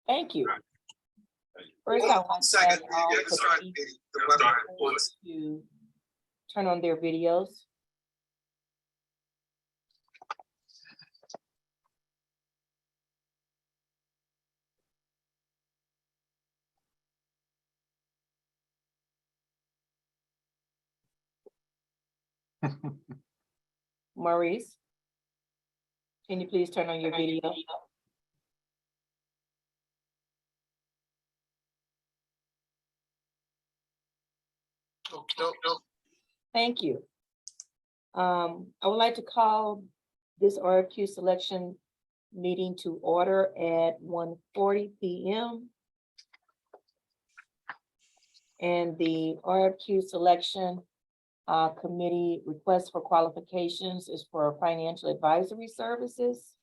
Thank you. First, I want to ask all participants to turn on their videos. Maurice, can you please turn on your video? Thank you. I would like to call this RFQ selection meeting to order at 1:40 p.m. And the RFQ selection committee request for qualifications is for financial advisory services.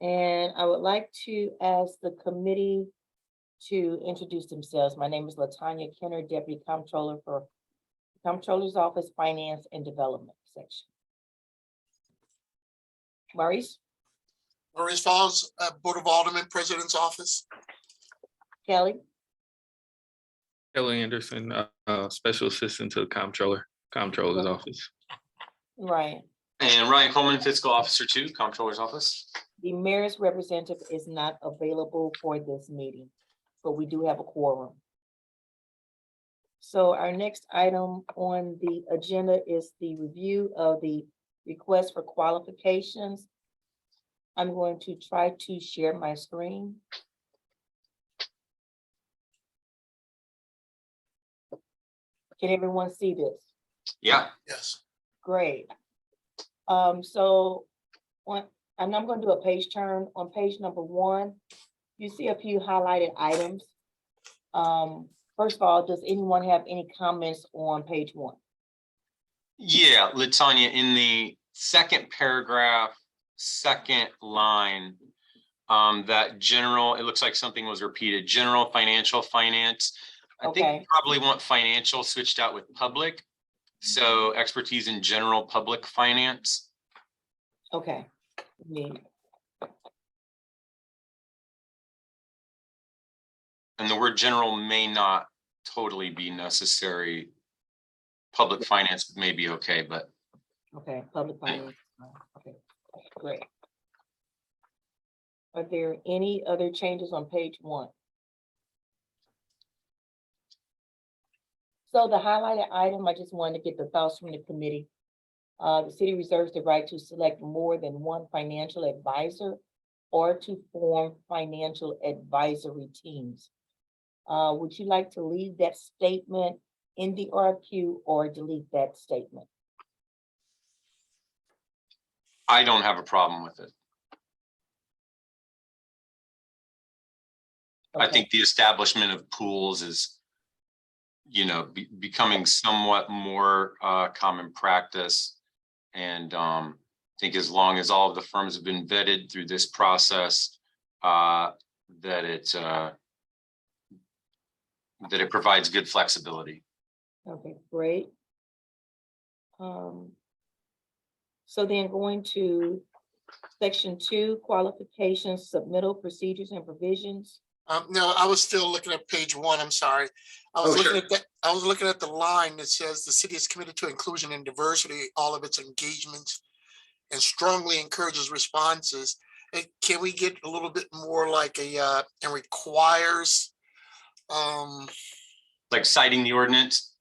And I would like to ask the committee to introduce themselves. My name is LaTanya Kenner, Deputy Comptroller for Comptroller's Office, Finance and Development Section. Maurice? Maurice Falls, Board of Aldermen, President's Office. Kelly? Kelly Anderson, Special Assistant to the Comptroller's Office. Right. And Ryan Coleman, Fiscal Officer 2, Comptroller's Office. The mayor's representative is not available for this meeting, but we do have a quorum. So our next item on the agenda is the review of the request for qualifications. I'm going to try to share my screen. Can everyone see this? Yeah. Yes. Great. And I'm going to do a page turn. On page number 1, you see a few highlighted items. First of all, does anyone have any comments on page 1? Yeah, LaTanya, in the second paragraph, second line, that general, it looks like something was repeated, general financial finance. I think you probably want financial switched out with public. So expertise in general public finance. Okay. And the word general may not totally be necessary. Public finance may be okay, but. Okay, public finance. Okay, great. Are there any other changes on page 1? So the highlighted item, I just wanted to get the thoughts from the committee. The city reserves the right to select more than one financial advisor or to form financial advisory teams. Would you like to leave that statement in the RFQ or delete that statement? I don't have a problem with it. Okay. I think the establishment of pools is, becoming somewhat more common practice. And I think as long as all of the firms have been vetted through this process, that it provides good flexibility. Okay, great. So then going to section 2, qualifications, submittal procedures and provisions. No, I was still looking at page 1. I'm sorry. I was looking at that. I was looking at the line that says the city is committed to inclusion and diversity, all of its engagements, and strongly encourages responses. And can we get a little bit more like and requires? Like citing the ordinance?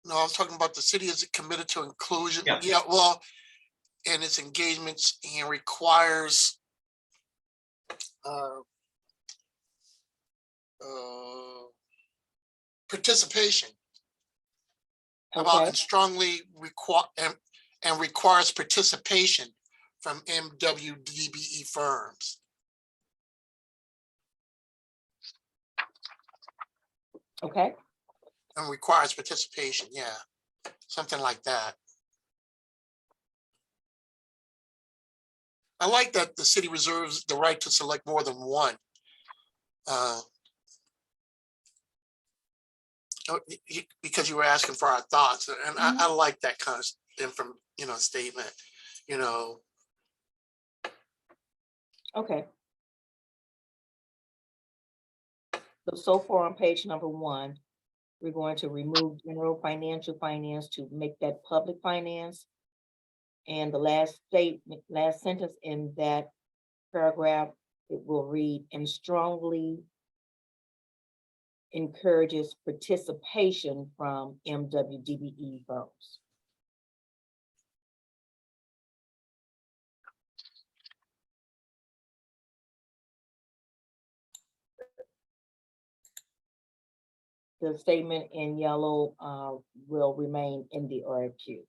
No, I was talking about the city is committed to inclusion. Yeah. Yeah, well, and its engagements and requires participation. About and strongly require and requires participation from MWDBE firms. Okay. And requires participation, yeah, something like that. I like that the city reserves the right to select more than one. Because you were asking for our thoughts, and I like that kind of statement. you know, Okay. So far on page number 1, we're going to remove general financial finance to make that public finance. And the last sentence in that paragraph, it will read, and strongly encourages participation from MWDBE firms. The statement in yellow will remain in the RFQ.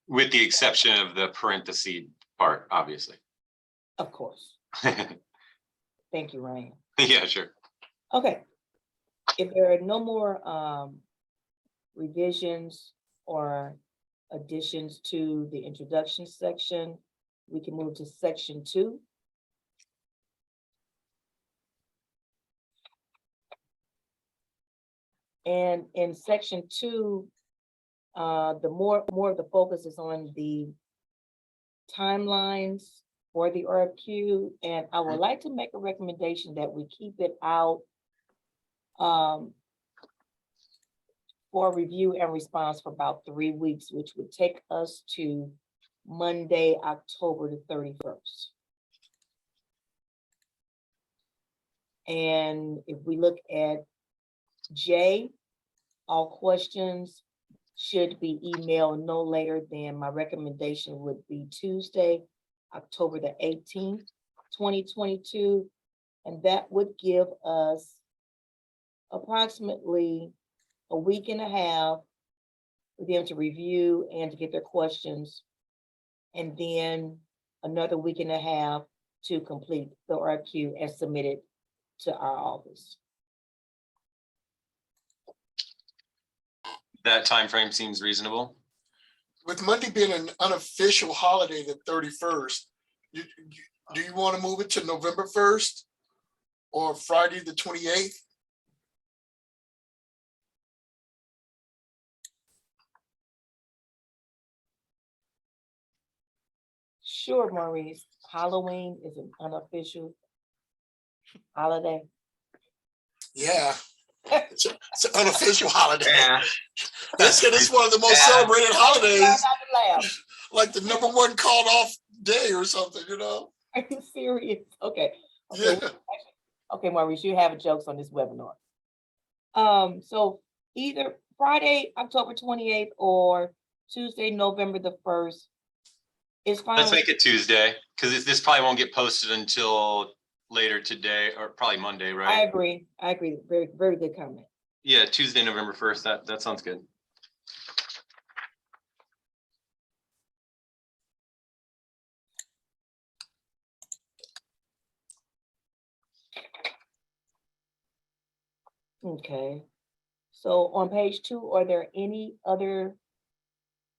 With the exception of the parentheses part, obviously. Of course. Thank you, Ryan. Yeah, sure. Okay. If there are no more revisions or additions to the introduction section, we can move to section 2. And in section 2, the more of the focus is on the timelines for the RFQ, and I would like to make a recommendation that we keep it out for review and response for about 3 weeks, which would take us to Monday, October the 31st. And if we look at J, all questions should be emailed no later than, my recommendation would be Tuesday, October the 18th, 2022. And that would give us approximately a week and a half for them to review and to get their questions. And then another week and a half to complete the RFQ and submit it to our office. That time frame seems reasonable. with Monday being an unofficial holiday, the 31st, do you want to move it to November 1st or Friday the 28th? Sure, Maurice. Halloween is an unofficial holiday. Yeah, it's an unofficial holiday. Yeah. It's one of the most Yeah. celebrated holidays, Try not to laugh. like the #1 called off day or something, you know? Are you serious? Okay. Yeah. Okay, Maurice, you have jokes on this webinar. So either Friday, October 28th or Tuesday, November the 1st is fine. Let's make it Tuesday, because this probably won't get posted until later today, or probably Monday, I right? agree. I agree. Very, very good comment. Yeah, Tuesday, November 1st. That sounds good. Okay. So on page 2, are there any other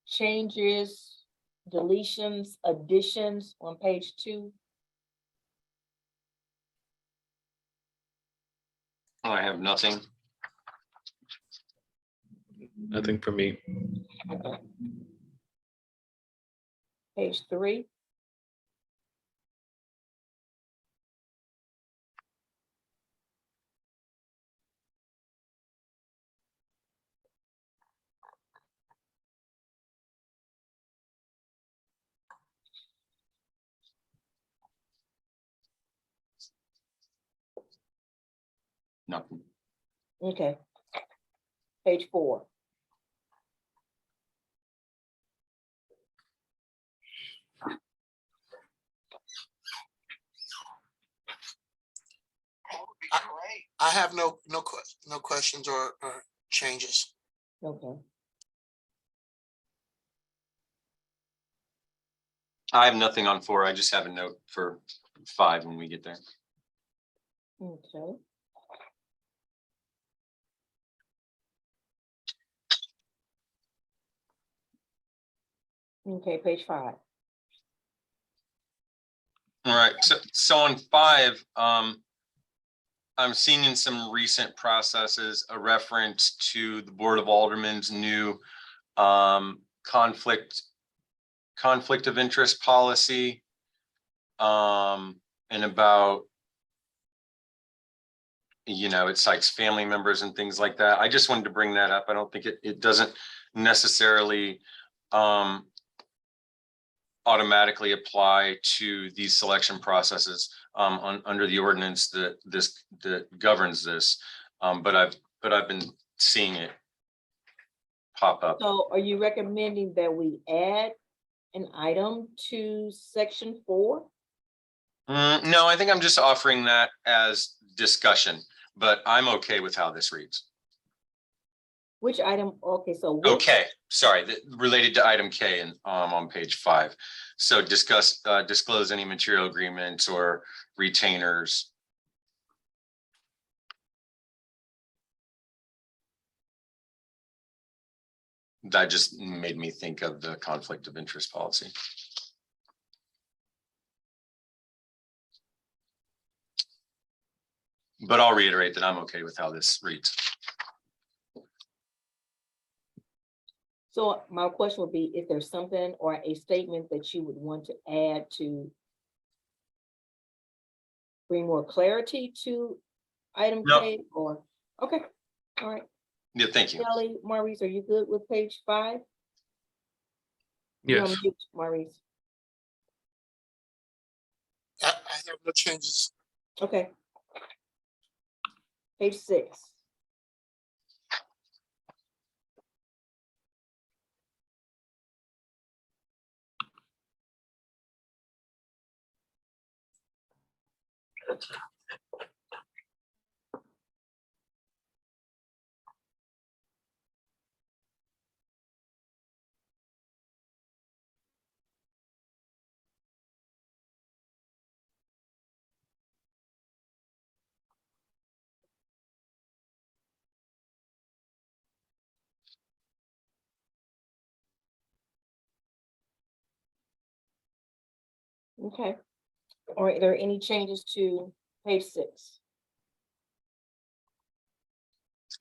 changes, deletions, additions on page 2? I have nothing. Nothing for me. Okay. Page 3. Nothing. Okay. Page 4. I have no questions or changes. Okay. I have nothing on 4. I just have a note for 5 when we get there. Okay. Okay, page 5. All right, so on 5, I'm seeing in some recent processes a reference to the Board of Aldermen's new conflict of interest policy, and about, it cites family members and things like that. I just wanted to bring that up. I don't think it doesn't necessarily automatically apply to these selection processes under the ordinance that governs this. But I've been seeing it pop up. So are you recommending that we add an item to section 4? No, I think I'm just offering that as discussion, but I'm okay with how this reads. Which item? Okay, so. Okay, sorry, related to item K and on page 5. So disclose any material agreements or retainers. That just made me think of the conflict of interest policy. But I'll reiterate that I'm okay with how this reads. So my question would be, is there something or a statement that you would want to add to bring more clarity to item No. K, or, okay, all right. Yeah, thank you. Kelly, Maurice, are you good with page 5? You're on Yes. mute, Maurice. I have no changes. Okay. Page 6. Okay. Are there any changes to page 6?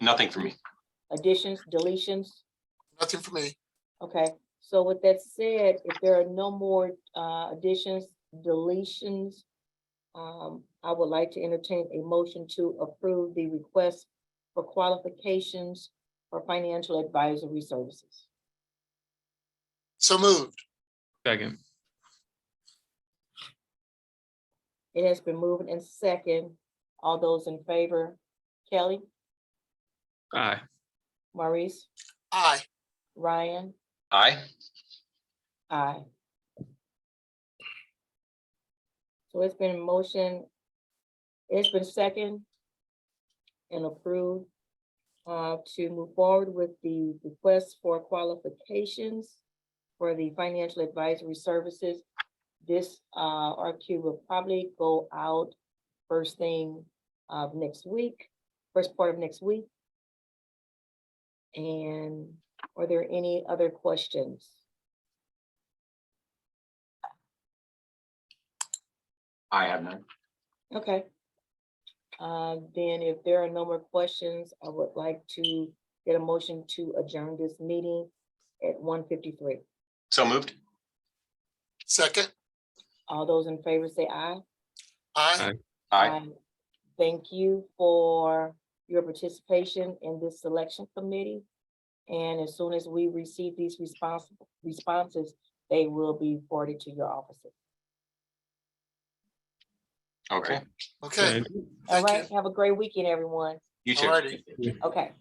Nothing for me. Additions, deletions? Nothing for me. Okay, so with that said, if there are no more additions, deletions, I would like to entertain a motion to approve the request for qualifications for financial advisory services. So moved. Second. It has been moved and second. All those in favor, Kelly, Aye. Maurice, Aye. Ryan, Aye. aye. So it's been motion, it's been second and approved to move forward with the request for qualifications for the financial advisory services. This RFQ will probably go out first thing of next week, first part of next week. And are there any other questions? I have none. Okay. Then if there are no more questions, I would like to get a motion to adjourn this meeting at 1:53. So moved. Second. All those in favor say aye. Aye. Aye. Thank you for your participation in this selection committee. And as soon as we receive these responses, they will be forwarded to your offices. Okay. Okay. All Thank right, have a great weekend, everyone. You too. Alrighty. Okay.